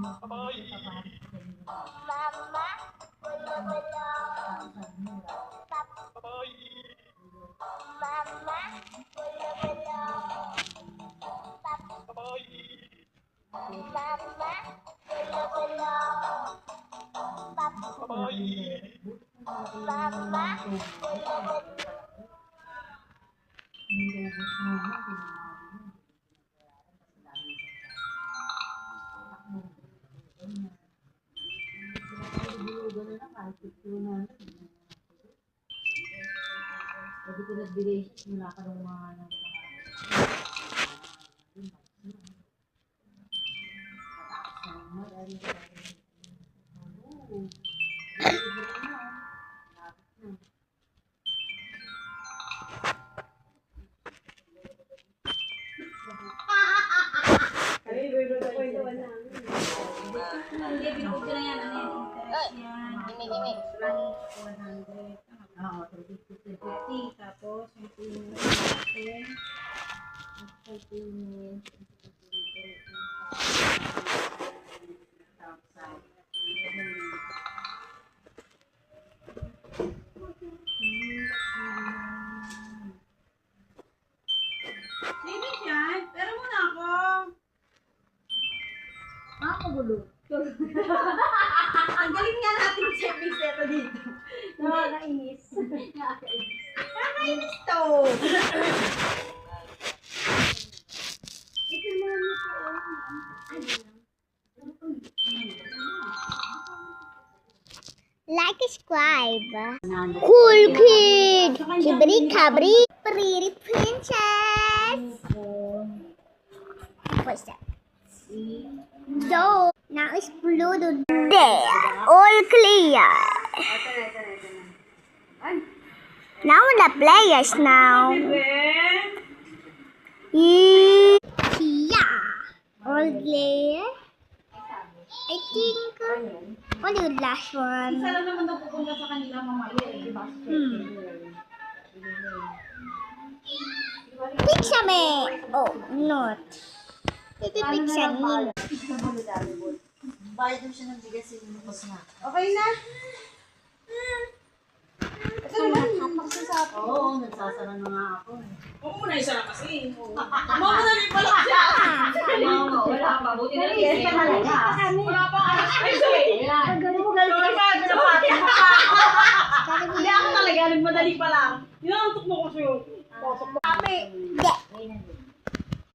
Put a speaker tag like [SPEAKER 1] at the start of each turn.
[SPEAKER 1] Mama, wala wala. Mama, wala wala. Mama, wala wala. Mama, wala wala.
[SPEAKER 2] Sabi ko nagbigay mula ka ng mga hindi, binukod ko na yan. Ano yan? Interest yan.
[SPEAKER 1] Gimik.
[SPEAKER 2] 100. Oo, 350. Tapos, yung pinag natin. Limit yan. Pero muna ako. Ako gulo. Ang galing nga natin si Episeto dito. Nakakainis. Nakakainis to. Ito naman ito.
[SPEAKER 1] Like, subscribe. Cool kid. Kibri kabri. Pretty princess. What's that? So, now it's blue. There. All clear. Now the players now. Yeah. All clear. I think what the last one?
[SPEAKER 2] Isa lang naman daw pupunta sa kanila mamaya eh, diba?
[SPEAKER 1] Pizza me. Oh, not. Pipipiksa ni.
[SPEAKER 2] Bayad mo siya ng bigas yung na. Okay na? Ito naman, hapak siya sa ako. Oo, nagsasara na nga ako eh.
[SPEAKER 3] Oo, muna isa na kasi. Mama na rin pala siya.
[SPEAKER 2] Wala pa, buti na rin.
[SPEAKER 3] Wala pa. Ay, sorry. Sorry pa, chapati. Hindi ako talaga, nagmadali pa lang. Inaantok mo ko sa'yo. Pasok mo.
[SPEAKER 2] Kami,